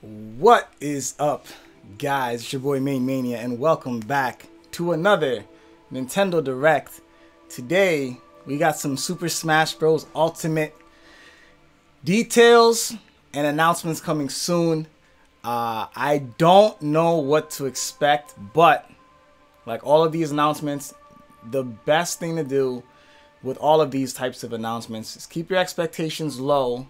What is up, guys? It's your boy MaineMania, and welcome back to another Nintendo Direct. Today, we got some Super Smash Bros. Ultimate details and announcements coming soon. I don't know what to expect, but like all of these announcements, the best thing to do with all of these types of announcements is keep your expectations low,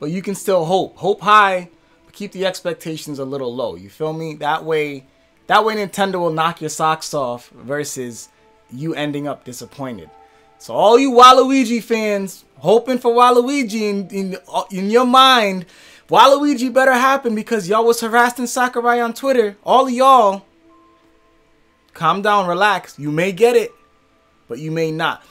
but you can still hope. Hope high, but keep the expectations a little low. You feel me? That way Nintendo will knock your socks off versus you ending up disappointed. So all you Waluigi fans hoping for Waluigi in your mind, Waluigi better happen because y'all was harassing Sakurai on Twitter. All of y'all, calm down, relax. You may get it, but you may not.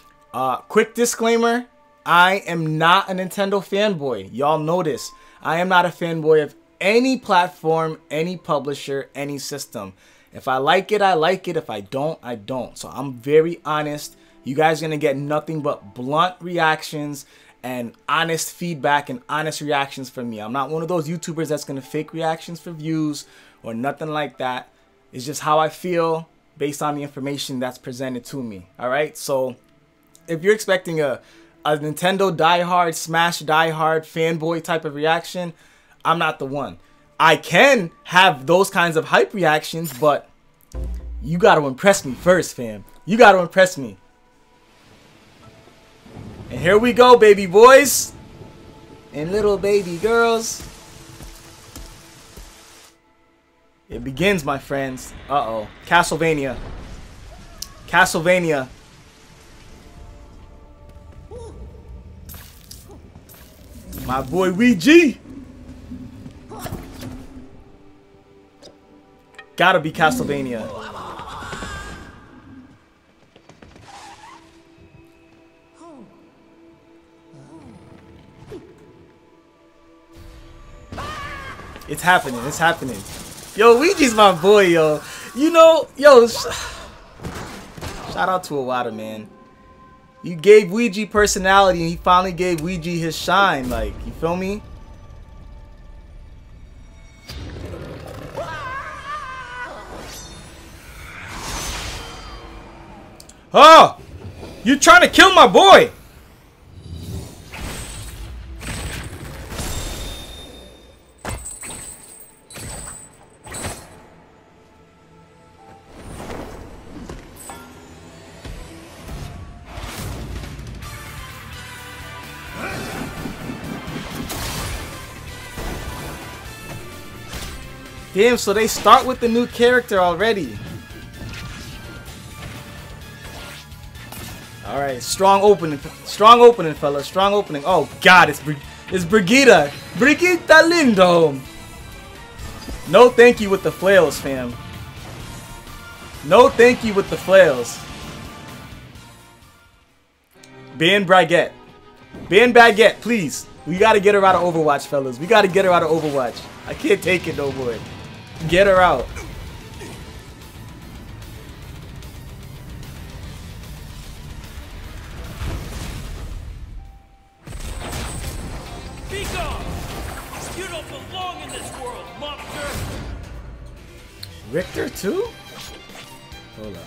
Quick disclaimer, I am not a Nintendo fanboy. Y'all know this. I am not a fanboy of any platform, any publisher, any system. If I like it, I like it. If I don't, I don't. So I'm very honest. You guys are going to get nothing but blunt reactions and honest feedback and honest reactions from me. I'm not one of those YouTubers that's going to fake reactions for views or nothing like that. It's just how I feel based on the information that's presented to me. All right? So if you're expecting a Nintendo diehard, Smash diehard fanboy type of reaction, I'm not the one. I can have those kinds of hype reactions, but you got to impress me first, fam. You got to impress me. And here we go, baby boys and little baby girls. It begins, my friends. Uh-oh. Castlevania. Castlevania. My boy Ouija. Gotta be Castlevania. It's happening. It's happening. Yo, Ouija's my boy, yo. You know, yo. Shout out to Iwata, man. You gave Ouija personality, and he finally gave Ouija his shine. Like, you feel me? Oh! You trying to kill my boy! Damn, so they start with the new character already. Alright, strong opening, fellas. Strong opening. Oh god, it's Brigitte. Brigitte Lindholm. No thank you with the flails, fam. No thank you with the flails. Ban Baguette. Ban Baguette, please. We gotta get her out of Overwatch, fellas. We gotta get her out of Overwatch. I can't take it no more. Get her out. Be gone! You don't belong in this world, monster! Richter too? Hold up.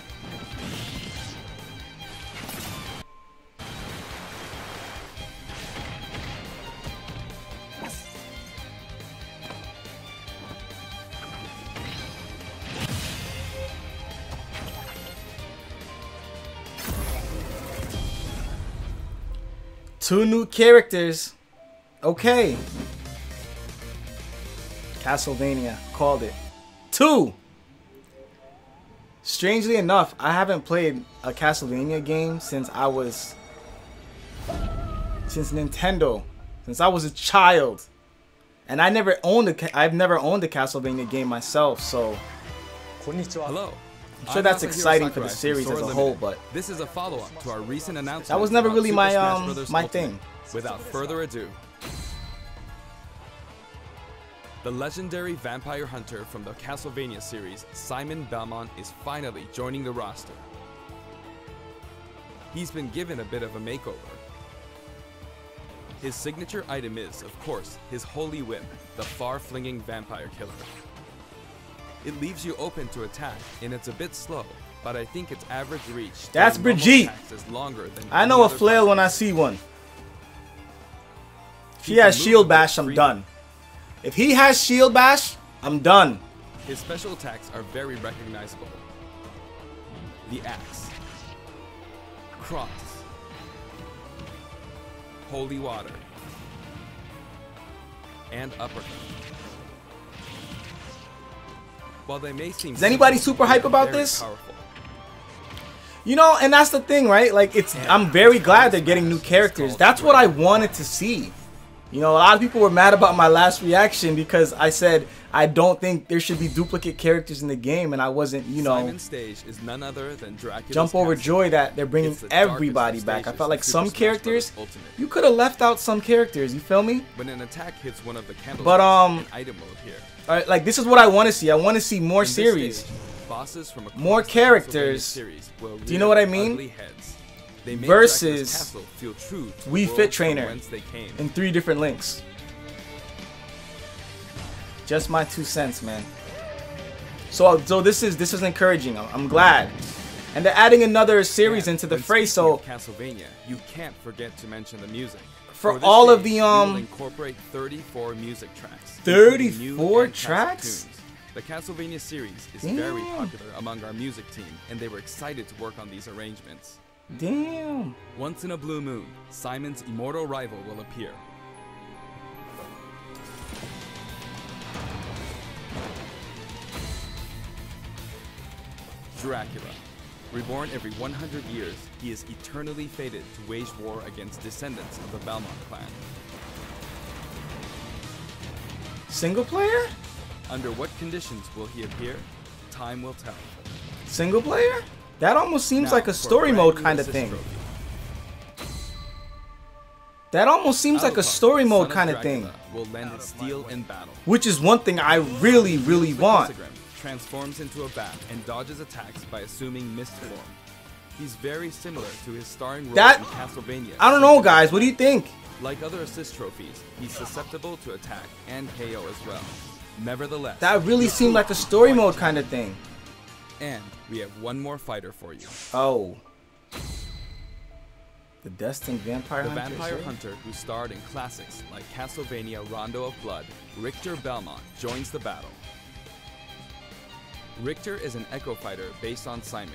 Two new characters. Okay. Castlevania. Called it. 2. Strangely enough, I haven't played a Castlevania game since Nintendo. Since I was a child. And I've never owned a Castlevania game myself, so Hello. I'm sure that's exciting for the series as a whole, but this is a follow-up to our recent announcement. that was never really Super my Smash Bros. my Ultimate. thing. Without further ado, the legendary vampire hunter from the Castlevania series, Simon Belmont, is finally joining the roster. He's been given a bit of a makeover. His signature item is, of course, his holy whip, the far-flinging vampire killer. It leaves you open to attack, and it's a bit slow, but I think its average reach That's during normal Brigitte. attacks is longer than I any know a other flail fighter. when I see one. If he He can has move shield with bash, I'm freedom. done. If he has shield bash, I'm done. His special attacks are very recognizable. The axe, cross, holy water, and uppercut. While they may seem Is anybody simple, super hype they are about very this? powerful. You know, and that's the thing, right? Like, I'm very glad they're getting new characters. That's what I wanted to see. You know, a lot of people were mad about my last reaction because I said I don't think there should be duplicate characters in the game, and I wasn't, you know, Simon's stage is none other than Dracula's jump castle. overjoyed that they're bringing It's the darkest everybody of back. I stages felt like in some Super Smash characters, Bros. Ultimate. you could have left out some characters, you feel me? When an attack hits one of the candles But, in item mode here. Alright, like, this is what I want to see. I want to see more In this series. stage, bosses from across More the characters. Castlevania series will Do you know what I rear mean? ugly heads. They make Versus Dracula's castle feel true to the Wii world Fit from Trainer whence they came. in 3 different links. Just my 2 cents, man. So this is encouraging. I'm glad. And they're adding another series And into the when fray, speaking so of Castlevania, you can't forget to mention the music. for this all of stage, the, we will incorporate 34 music tracks. including new 34 and classic tracks? tunes. The Castlevania series is very Damn. popular among our music team, and they were excited to work on these arrangements. damn. Once in a blue moon, Simon's immortal rival will appear. Dracula. Reborn every 100 years, he is eternally fated to wage war against descendants of the Belmont clan. Single player? Under what conditions will he appear? Time will tell. Single player? That almost seems Now, like a for story brand mode new kind of assist thing. trophy. That almost seems like a Alucard, story son mode of kind of thing. Dracula, will lend his steel in battle. Which is one thing I really, really want. Pentagram transforms into a bat and dodges attacks by assuming mist form. He's very similar to his starring role That- in Castlevania. I don't know, guys. What do you think? Like other assist trophies, he's susceptible to attack and KO as well. Nevertheless, That really seemed like a story mode kind of thing. and we have one more fighter for you. Oh. The Destined Vampire The Hunter. vampire hunter who starred in classics like Castlevania Rondo of Blood, Richter Belmont, joins the battle. Richter is an echo fighter based on Simon.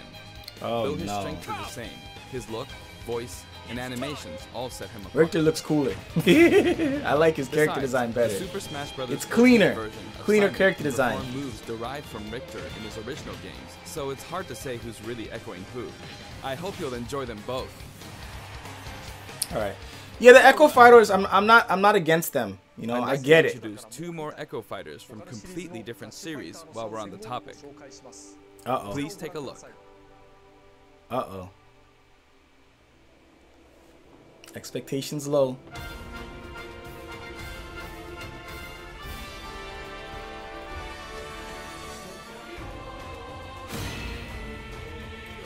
Oh Though his no. strength is the same, his look, voice, and animations all set him apart. Richter looks cooler. I like his character Besides, design the better. Super Smash Bros. It's Ultimate cleaner. version of Cleaner Simon character can design. perform moves derived from Richter in his original games, so it's hard to say who's really echoing who. I hope you'll enjoy them both. All right. Yeah, the Echo Fighters. I'm not against them. You know, I'd I like get to it. introduce 2 more echo fighters from completely different series while we're on the topic. Uh oh. Please take a look. Uh oh. Expectations low.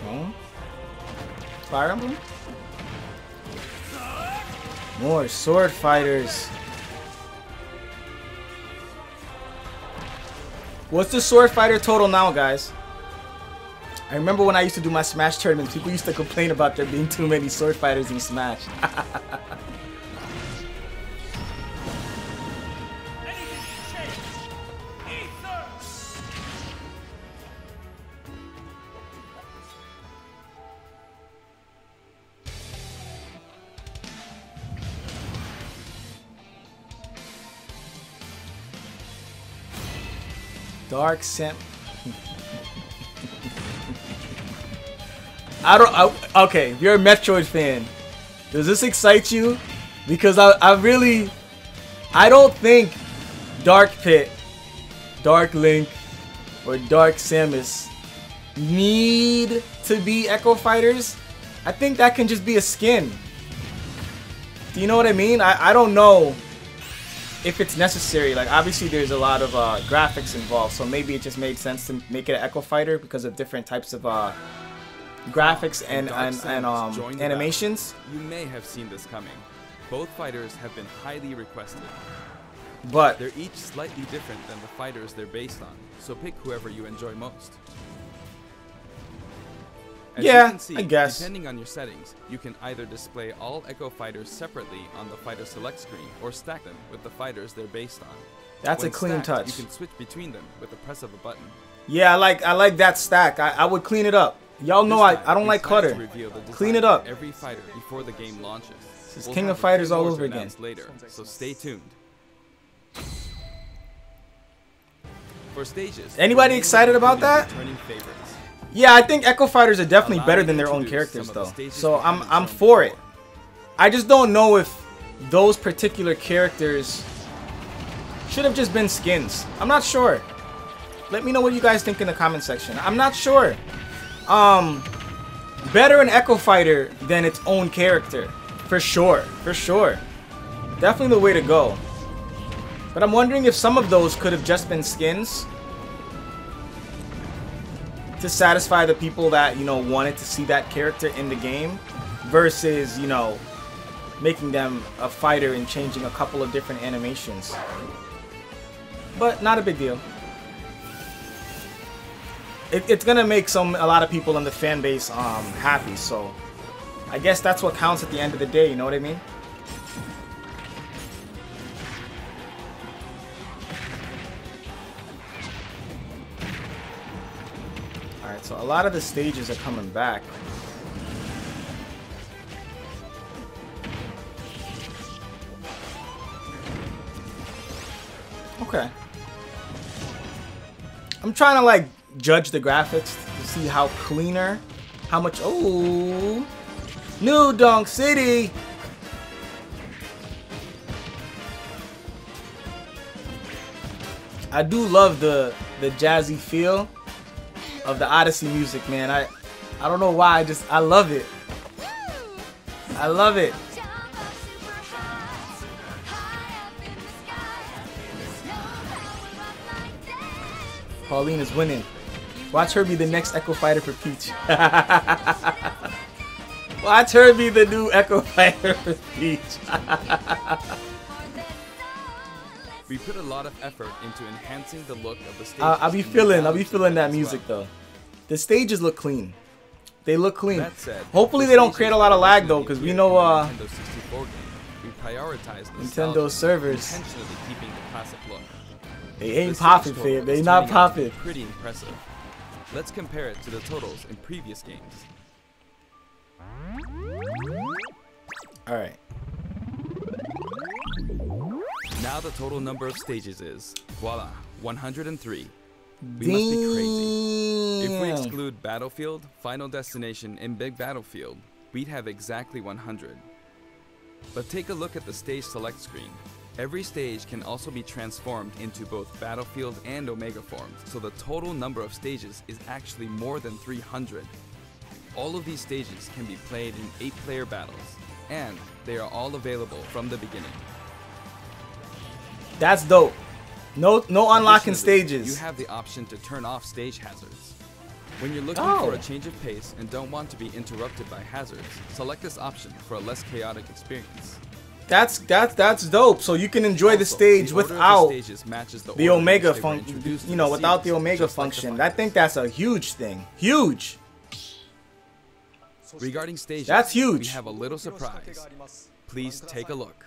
Oh. Fire Emblem? More sword fighters. What's the sword fighter total now, guys? I remember when I used to do my Smash tournaments, people used to complain about there being too many sword fighters in Smash. Anything can change. Ether! Dark Sim. Okay, if you're a Metroid fan, does this excite you? Because I don't think Dark Pit, Dark Link, or Dark Samus need to be Echo Fighters. I think that can just be a skin. Do you know what I mean? I don't know if it's necessary. Like, obviously there's a lot of graphics involved, so maybe it just made sense to make it an Echo Fighter because of different types of graphics and Dark Samus joined the animations. battle. You may have seen this coming. Both fighters have been highly requested. But They're each slightly different than the fighters they're based on, so pick whoever you enjoy most. As yeah, you can see, I guess. depending on your settings, you can either display all Echo fighters separately on the fighter select screen or stack them with the fighters they're based on. That's When a clean stacked, touch. You can switch between them with the press of a button. Yeah, I like that stack. I would clean it up. Y'all know This I time, don't we like plan to clutter. reveal the Clean design it up. of every fighter before the game launches. This is We'll King have of a Fighters few all more over to again. announce later, so stay tuned. For stages, Anybody the excited about including that? returning favorites. Yeah, I think Echo Fighters are definitely Allow better me than to their own introduce characters some of the though. stages So we haven't I'm shown for it. before. I just don't know if those particular characters should have just been skins. I'm not sure. Let me know what you guys think in the comment section. I'm not sure. Better an Echo Fighter than its own character. For sure. For sure. Definitely the way to go. But I'm wondering if some of those could have just been skins to satisfy the people that, you know, wanted to see that character in the game versus, you know, making them a fighter and changing a couple of different animations. But not a big deal. It's gonna make a lot of people in the fan base happy, so I guess that's what counts at the end of the day, you know what I mean? Alright, so a lot of the stages are coming back. Okay. I'm trying to like judge the graphics to see how cleaner, how much. Oh, New Donk City. I do love the jazzy feel of the Odyssey music, man. I don't know why, I love it. I love it. Pauline is winning. Watch her be the next Echo Fighter for Peach. Watch her be the new Echo Fighter for Peach. We put a lot of effort into enhancing the look of the stages. I'll be feeling that music though. The stages look clean. They look clean. That said, Hopefully the they don't stages create a lot of lag though, originally because we appeared know in the Nintendo 64 game. We prioritized Nintendo nostalgia, servers. intentionally keeping the classic look. They ain't The popping, stage total fam. They is not turning out to be popping. Pretty impressive. Let's compare it to the totals in previous games. All right. Now the total number of stages is, voila, 103. We must be crazy. If we Damn. exclude Battlefield, Final Destination, and Big Battlefield, we'd have exactly 100. But take a look at the stage select screen. Every stage can also be transformed into both Battlefield and Omega forms, so the total number of stages is actually more than 300. All of these stages can be played in 8-player battles, and they are all available from the beginning. That's dope. No unlocking Additionally, stages. You have the option to turn off stage hazards. When you're looking Oh. for a change of pace and don't want to be interrupted by hazards, select this option for a less chaotic experience. That's dope. So you can enjoy the Also, stage the order of the without stages matches the order in Omega which they were function. introduced You in know, the without the series, Omega just like the function. I fighters. think that's a huge thing. Huge. Regarding stages, That's huge. we have a little surprise. Please take a look.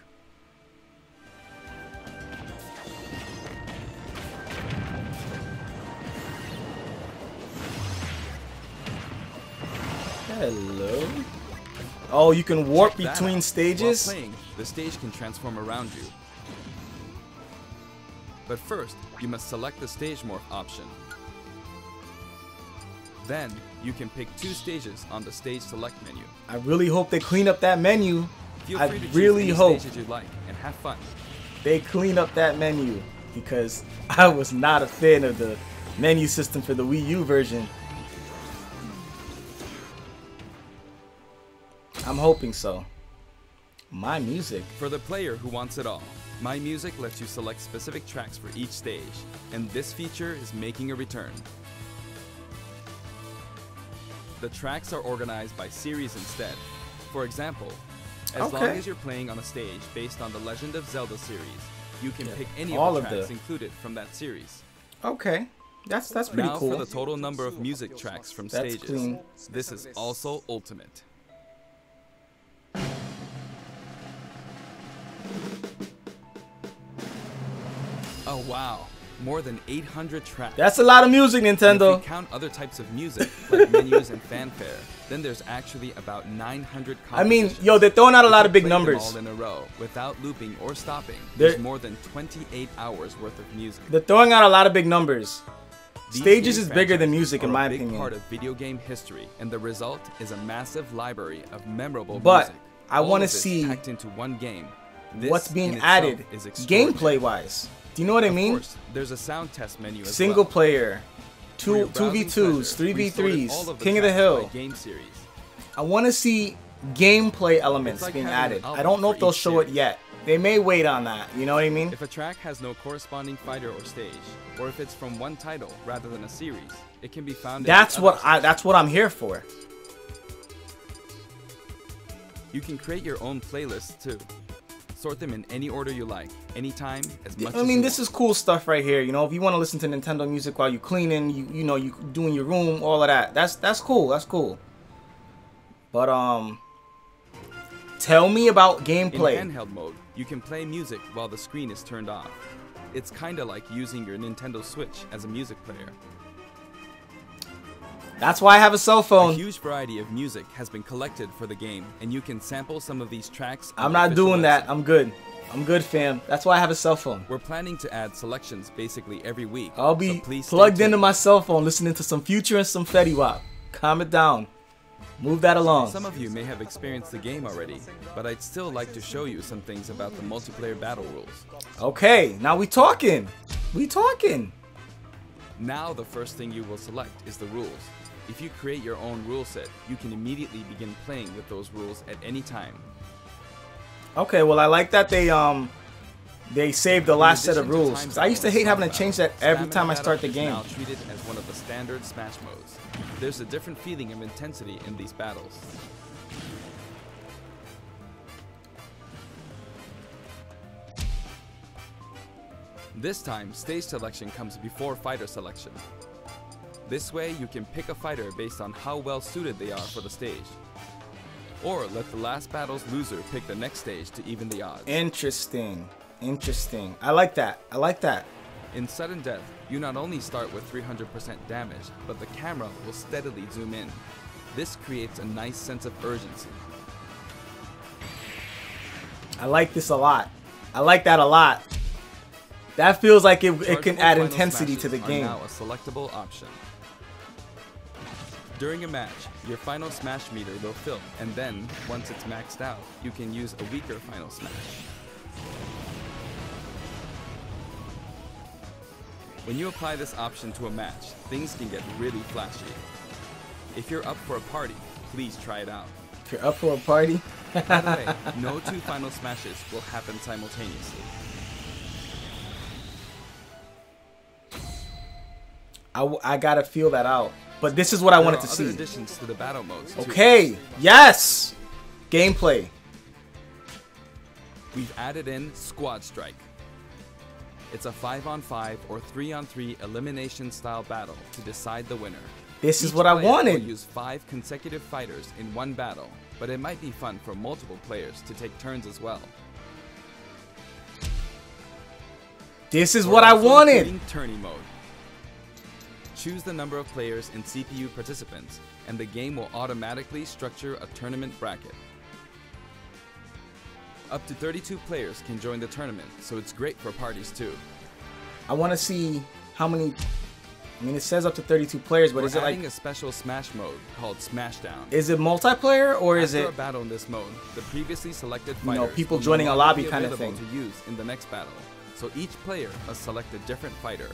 Hello. Oh, you can warp Check that between out. stages. While playing, the stage can transform around you. But first, you must select the stage morph option. Then, you can pick 2 stages on the stage select menu. I really hope they clean up that menu. Feel I free to choose really any hope stages you like and have fun. they clean up that menu, because I was not a fan of the menu system for the Wii U version. I'm hoping so. My music. For the player who wants it all, MaineMusic lets you select specific tracks for each stage, and this feature is making a return. The tracks are organized by series instead. For example, As long as you're playing on a stage based on the Legend of Zelda series, you can pick any of the tracks included from that series. Okay. That's pretty now cool. For the total number of music tracks from stages. Clean. This is also ultimate. Oh wow, more than 800 tracks. That's a lot of music, Nintendo. And if we count other types of music, like menus and fanfare, then there's actually about 900 compositions. I mean, yo, they're throwing out a lot of big numbers. All in a row, without looping or stopping, there's more than 28 hours worth of music. They're throwing out a lot of big numbers. Stages is bigger than music, in my opinion. Big part of video game history, and the result is a massive library of memorable but music. I want to see packed into one game. What's being added gameplay-wise. Do you know what I mean? Of course, there's a sound test menu as Single well. player, 2v2s, 3v3s, King of the Hill. Game series. I want to see gameplay elements being added. I don't know if they'll show it yet. They may wait on that, you know what I mean? If a track has no corresponding fighter or stage, or if it's from one title rather than a series, it can be found. That's what I'm here for. You can create your own playlists too. Sort them in any order you like, anytime, as much as I mean, this is cool stuff right here. You know, if you want to listen to Nintendo music while you cleaning, you know, you doing your room, all of that. That's cool. That's cool. But tell me about gameplay. In handheld mode, you can play music while the screen is turned off. It's kinda like using your Nintendo Switch as a music player. That's why I have a cell phone. A huge variety of music has been collected for the game, and you can sample some of these tracks. I'm not doing that. I'm good. I'm good, fam. That's why I have a cell phone. We're planning to add selections basically every week. I'll be plugged into my cell phone listening to some Future and some Fetty Wap. Calm it down. Move that along. Some of you may have experienced the game already, but I'd still like to show you some things about the multiplayer battle rules. Okay, now we talking. We talking. Now the first thing you will select is the rules. If you create your own rule set, you can immediately begin playing with those rules at any time. Okay, well I like that they saved the last set of rules. 'Cause I used to hate having to change that every time I start the game. Now treated as one of the standard Smash modes. There's a different feeling of intensity in these battles. This time, stage selection comes before fighter selection. This way, you can pick a fighter based on how well suited they are for the stage. Or let the last battle's loser pick the next stage to even the odds. Interesting. Interesting. I like that. I like that. In sudden death, you not only start with 300% damage, but the camera will steadily zoom in. This creates a nice sense of urgency. I like this a lot. I like that a lot. That feels like it can add intensity to the game. Now a selectable option. During a match, your final smash meter will fill, and then, once it's maxed out, you can use a weaker final smash. When you apply this option to a match, things can get really flashy. If you're up for a party, please try it out. If you're up for a party? By the way, no two final smashes will happen simultaneously. I gotta feel that out. But this is what I wanted to see. There are other additions to the battle modes, too. Okay, yes! Gameplay. We've added in Squad Strike. It's a 5-on-5 or 3-on-3 elimination style battle to decide the winner. This is what I wanted. Will use 5 consecutive fighters in one battle, but it might be fun for multiple players to take turns as well. This is what I wanted. Tourney mode. Choose the number of players and CPU participants, and the game will automatically structure a tournament bracket. Up to 32 players can join the tournament, so it's great for parties too. I want to see how many. I mean, it says up to 32 players, but is it like a special Smash mode called Smashdown? Is it multiplayer or is it? After a battle in this mode, the previously selected fighters, you know, people joining a lobby kind of thing, to use in the next battle. So each player must select a different fighter.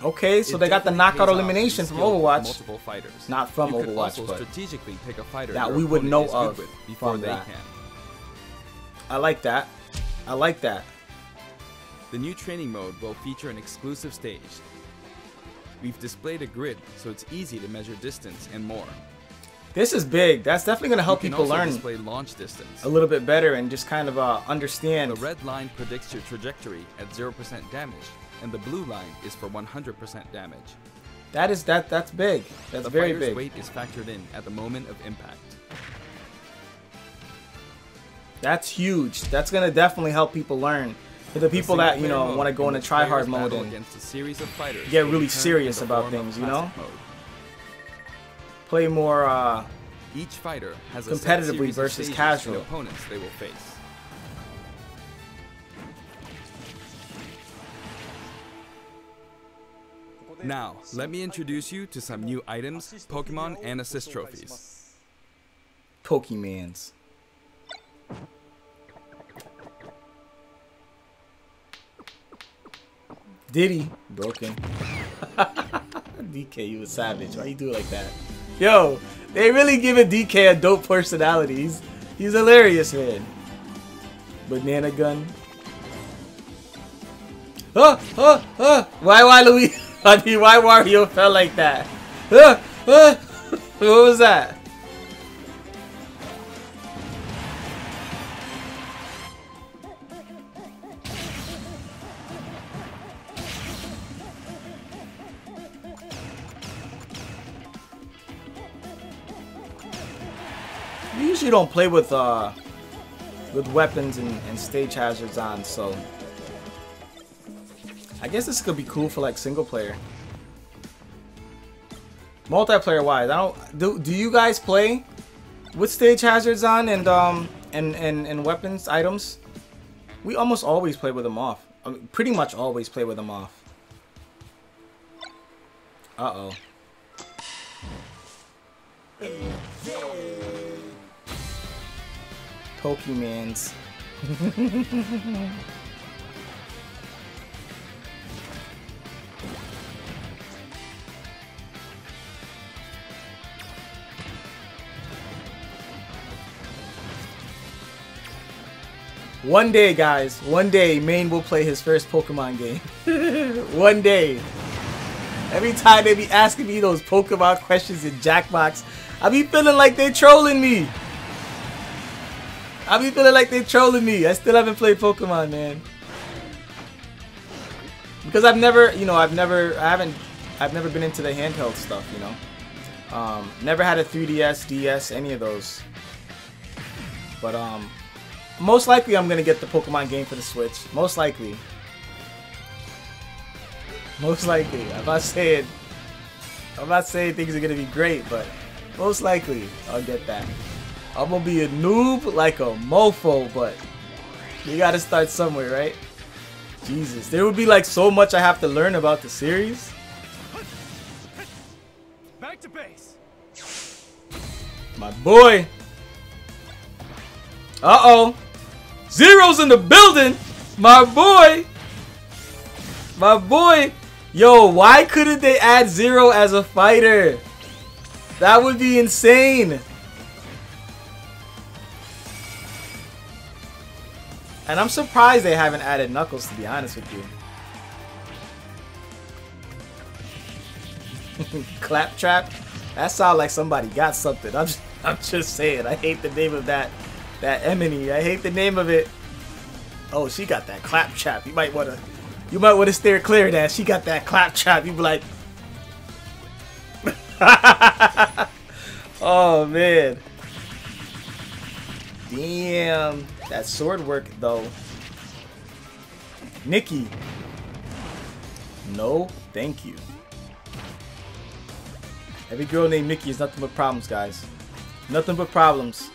Okay, so they got the knockout elimination from Overwatch. Multiple fighters. Not from you Overwatch, could also but strategically pick a fighter that we would know of before they can. I like that. I like that. The new training mode will feature an exclusive stage. We've displayed a grid, so it's easy to measure distance and more. This is big. That's definitely going to help You can people also learn display launch distance. a little bit better and just kind of understand. The red line predicts your trajectory at 0% damage, and the blue line is for 100% damage. That's big. That's The very fighter's big. weight is factored in at the moment of impact. That's huge. That's going to definitely help people learn. For the people that, you know, want to go into try-hard mode and against a series of fighters get really serious about things, you know? Play more each fighter has a competitively versus casual. Opponents they will face. Now, let me introduce you to some new items, Pokemon, and assist trophies. Pokemans. Diddy broken. DK, you a savage. Why you do it like that? Yo, they really giving DK a dope personality. He's hilarious, man. Banana gun. Why Louis? I mean, why Wario fell like that? What was that? We usually don't play with weapons and stage hazards on, so I guess this could be cool for like single player. Multiplayer wise, I don't do you guys play with stage hazards on and weapons items? We almost always play with them off. I mean, pretty much always play with them off. Uh-oh. Pokemans. One day, guys. One day, Maine will play his first Pokemon game. One day. Every time they be asking me those Pokemon questions in Jackbox, I be feeling like they trolling me. I still haven't played Pokemon, man. Because I've never been into the handheld stuff, you know. Never had a 3DS, DS, any of those. But most likely I'm gonna get the Pokemon game for the Switch. Most likely. I'm not saying things are gonna be great, but most likely I'll get that. I'm gonna be a noob like a mofo, but you gotta start somewhere, right? Jesus, there would be like so much I have to learn about the series. Back to base. My boy. Uh-oh. Zero's in the building. My boy. My boy. Yo, why couldn't they add Zero as a fighter? That would be insane. And I'm surprised they haven't added Knuckles, to be honest with you. Claptrap? That sounds like somebody got something. I'm just saying. I hate the name of that Emily. I hate the name of it. Oh, she got that Claptrap. You might wanna steer clear of that. She got that Claptrap. You be like, oh man. Damn. That sword work though. Nikki. No, thank you. Every girl named Nikki is nothing but problems, guys. Nothing but problems.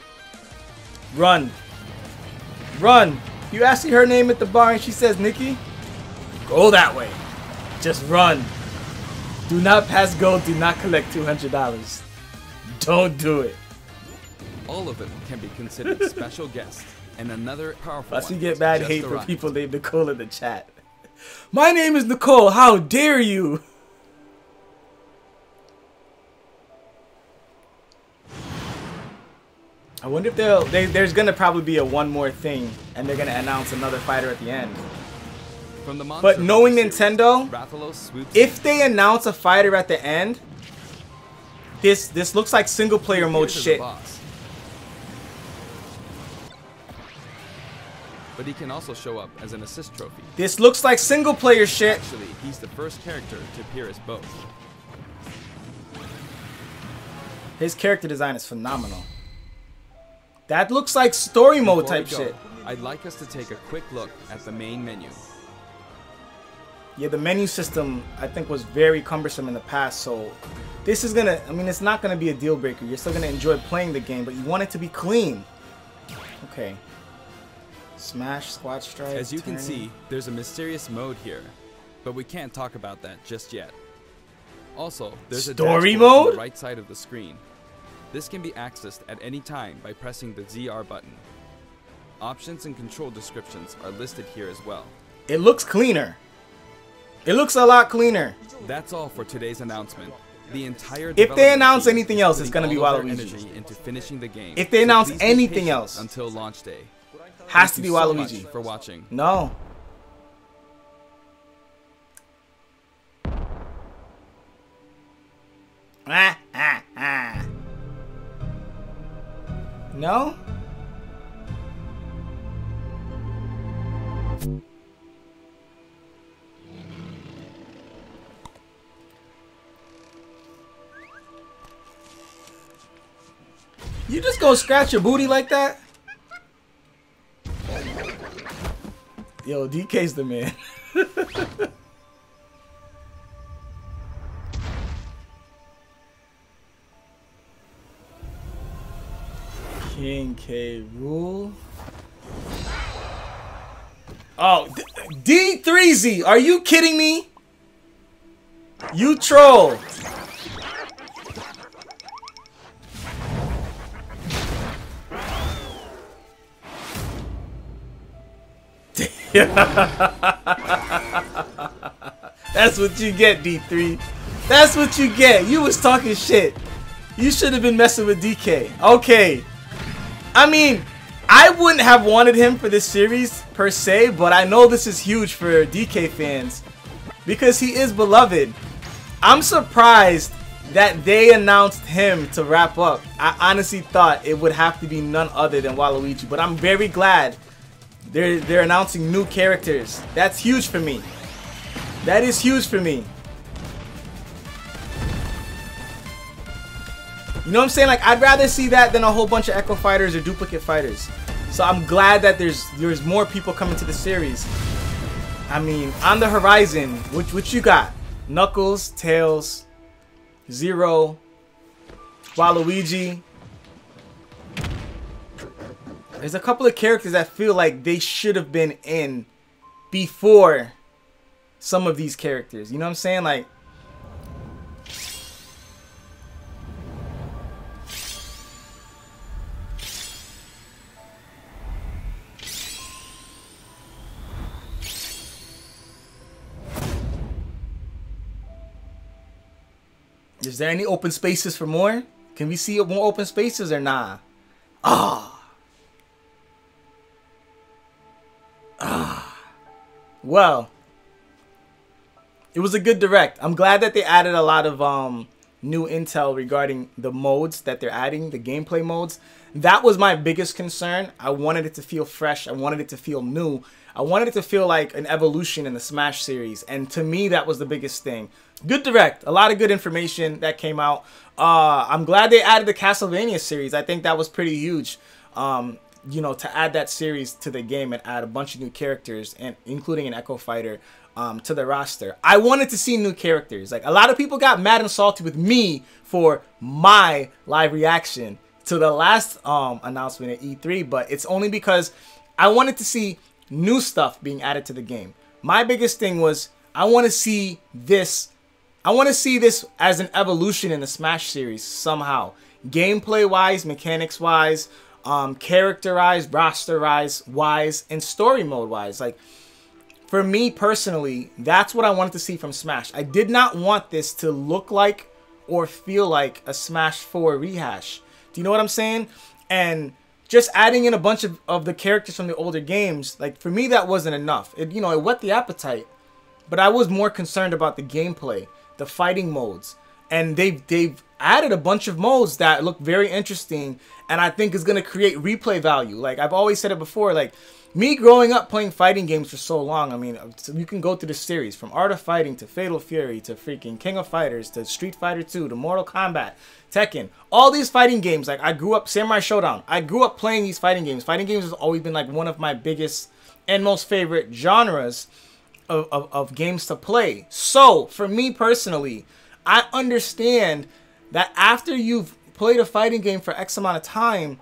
Run. Run. You ask her name at the bar and she says Nikki? Go that way. Just run. Do not pass go. Do not collect $200. Don't do it. All of them can be considered special guests, and another powerful Unless we one get has bad just hate for arrived. people named Nicole in the chat. My name is Nicole. How dare you? I wonder if there's gonna probably be a one more thing, and they're gonna announce another fighter at the end. From the Monster But knowing Hunter series, Nintendo, Rathalos swoops if they announce a fighter at the end, This looks like single player mode Here's the shit. boss. But he can also show up as an assist trophy. This looks like single player shit. Actually, he's the first character to appear as both. His character design is phenomenal. That looks like story mode Before we type go, shit. I'd like us to take a quick look at the main menu. Yeah, the menu system I think was very cumbersome in the past, so this is gonna, I mean, it's not gonna be a deal breaker. You're still gonna enjoy playing the game, but you want it to be clean. Okay. Smash, squad strike. As you can turn. see, there's a mysterious mode here, but we can't talk about that just yet. Also, there's a Story dashboard on mode? the right side of the screen. This can be accessed at any time by pressing the ZR button. Options and control descriptions are listed here as well. It looks cleaner. It looks a lot cleaner. That's all for today's announcement. The entire If they development announce team anything is else, it's putting gonna be all of their Waluigi. energy into finishing the game. If they announce please be anything patient else, until launch day. has Thank to be you so much Waluigi. for watching. No. No? You just gonna scratch your booty like that? Yo, DK's the man. King K. Rool. Oh, D3Z. Are you kidding me? You troll. That's what you get, D3. That's what you get. You was talking shit. You should have been messing with DK. Okay. I mean, I wouldn't have wanted him for this series per se, but I know this is huge for DK fans because he is beloved. I'm surprised that they announced him to wrap up. I honestly thought it would have to be none other than Waluigi, but I'm very glad they're announcing new characters. That's huge for me. That is huge for me. You know what I'm saying? Like, I'd rather see that than a whole bunch of Echo Fighters or duplicate fighters. So I'm glad that there's more people coming to the series. I mean, on the horizon, what you got? Knuckles, Tails, Zero, Waluigi. There's a couple of characters that feel like they should have been in before some of these characters. You know what I'm saying? Like, is there any open spaces for more? Can we see more open spaces or nah? Well, it was a good direct. I'm glad that they added a lot of new intel regarding the modes that they're adding, the gameplay modes. That was my biggest concern. I wanted it to feel fresh. I wanted it to feel new. I wanted it to feel like an evolution in the Smash series. And to me, that was the biggest thing. Good direct. A lot of good information that came out. I'm glad they added the Castlevania series. I think that was pretty huge. You know, to add that series to the game and add a bunch of new characters, and including an Echo Fighter, to the roster. I wanted to see new characters. Like, a lot of people got mad and salty with me for my live reaction to the last announcement at E3, but it's only because I wanted to see new stuff being added to the game. My biggest thing was I want to see this. I want to see this as an evolution in the Smash series somehow. Gameplay-wise, mechanics-wise, character-wise, roster-wise, and story mode-wise. Like, for me personally, that's what I wanted to see from Smash. I did not want this to look like or feel like a Smash 4 rehash. Do you know what I'm saying? And just adding in a bunch of the characters from the older games, like, for me, that wasn't enough. It, you know, it whet the appetite, but I was more concerned about the gameplay, the fighting modes, and they've added a bunch of modes that look very interesting, and I think is going to create replay value. Like I've always said it before, like me growing up playing fighting games for so long, I mean, you can go through the series from Art of Fighting to Fatal Fury to freaking King of Fighters to Street Fighter 2 to Mortal Kombat, Tekken, all these fighting games. Like I grew up, Samurai Showdown, I grew up playing these fighting games. Fighting games has always been like one of my biggest and most favorite genres of games to play. So for me personally, I understand that after you've played a fighting game for X amount of time,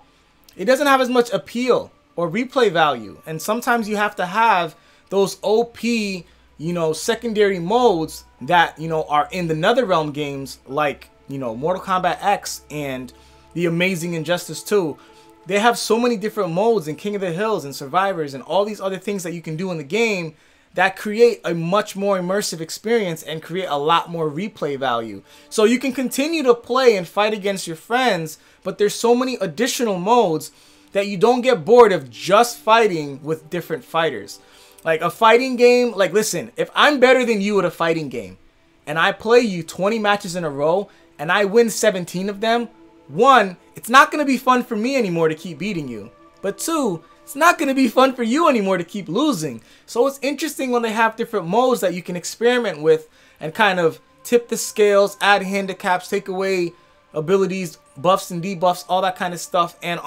it doesn't have as much appeal or replay value. And sometimes you have to have those OP, you know, secondary modes that, you know, are in the NetherRealm games like, you know, Mortal Kombat X and the Amazing Injustice 2. They have so many different modes in King of the Hills and Survivors and all these other things that you can do in the game that create a much more immersive experience and create a lot more replay value. So you can continue to play and fight against your friends, but there's so many additional modes that you don't get bored of just fighting with different fighters. Like a fighting game, like listen, if I'm better than you at a fighting game and I play you 20 matches in a row and I win 17 of them, one, it's not going to be fun for me anymore to keep beating you. But two, it's not going to be fun for you anymore to keep losing. So it's interesting when they have different modes that you can experiment with and kind of tip the scales, add handicaps, take away abilities, buffs and debuffs, all that kind of stuff. And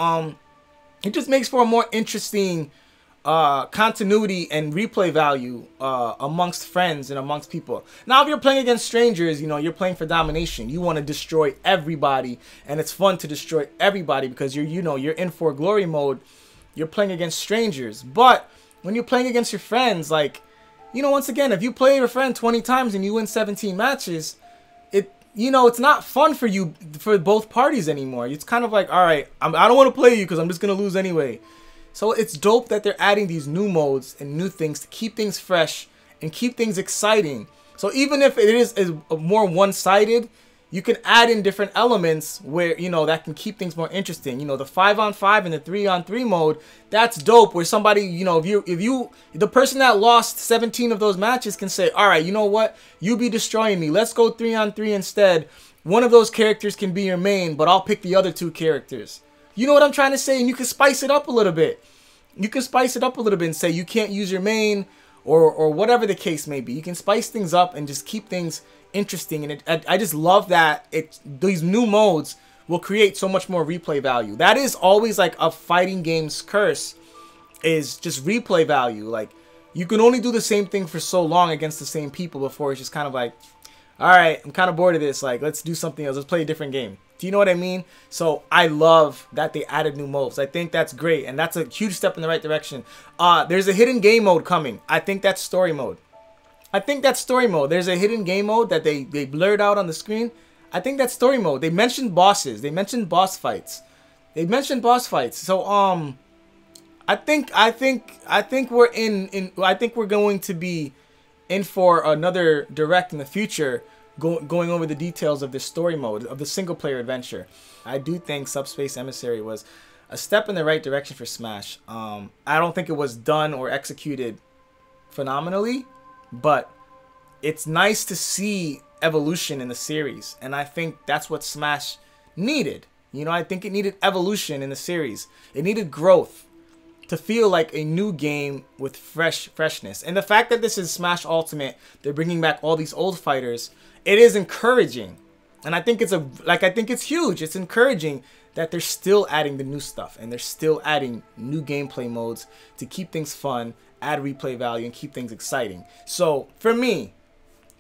it just makes for a more interesting continuity and replay value amongst friends and amongst people. Now, if you're playing against strangers, you know, you're playing for domination. You want to destroy everybody, and it's fun to destroy everybody because you're in for glory mode. You're playing against strangers. But when you're playing against your friends, like, you know, once again, if you play your friend 20 times and you win 17 matches, it's not fun for you, for both parties anymore. It's kind of like, all right, I don't want to play you because I'm just going to lose anyway. So it's dope that they're adding these new modes and new things to keep things fresh and keep things exciting. So even if it is more one-sided, you can add in different elements where, you know, that can keep things more interesting. You know, the 5-on-5 and the 3-on-3 mode, that's dope. Where somebody, you know, the person that lost 17 of those matches can say, all right, you know what? You be destroying me. Let's go 3-on-3 instead. One of those characters can be your main, but I'll pick the other two characters. You know what I'm trying to say? And you can spice it up a little bit. You can spice it up a little bit and say you can't use your main or whatever the case may be. You can spice things up and just keep things interesting. And I just love that these new modes will create so much more replay value. That is always like a fighting game's curse, is just replay value. Like you can only do the same thing for so long against the same people before it's just kind of like, all right, I'm kind of bored of this. Like, let's do something else. Let's play a different game. Do you know what I mean? So I love that they added new modes. I think that's great, and that's a huge step in the right direction. There's a hidden game mode coming. I think that's story mode. There's a hidden game mode that they blurred out on the screen. I think that's story mode. They mentioned bosses. They mentioned boss fights. So I think we're going to be in for another direct in the future, going over the details of this story mode, of the single player adventure. I do think Subspace Emissary was a step in the right direction for Smash. I don't think it was done or executed phenomenally, but it's nice to see evolution in the series, and I think that's what Smash needed. You know, I think it needed evolution in the series. It needed growth to feel like a new game with freshness. And the fact that this is Smash Ultimate, they're bringing back all these old fighters, it is encouraging. And I think it's huge. It's encouraging that they're still adding the new stuff and they're still adding new gameplay modes to keep things fun, add replay value, and keep things exciting. So for me,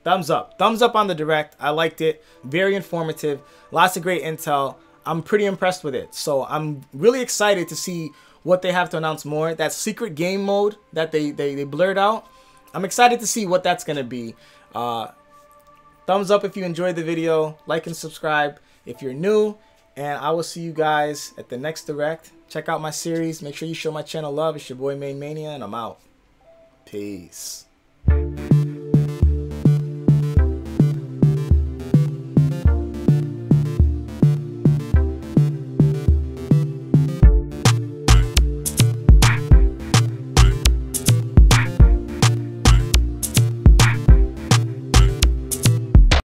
thumbs up on the direct. I liked it. Very informative. Lots of great intel. I'm pretty impressed with it. So I'm really excited to see what they have to announce more. That secret game mode that they blurred out, I'm excited to see what that's gonna be. Thumbs up if you enjoyed the video. Like and subscribe if you're new. And I will see you guys at the next direct. Check out my series. Make sure you show my channel love. It's your boy MaineMania, and I'm out. Peace.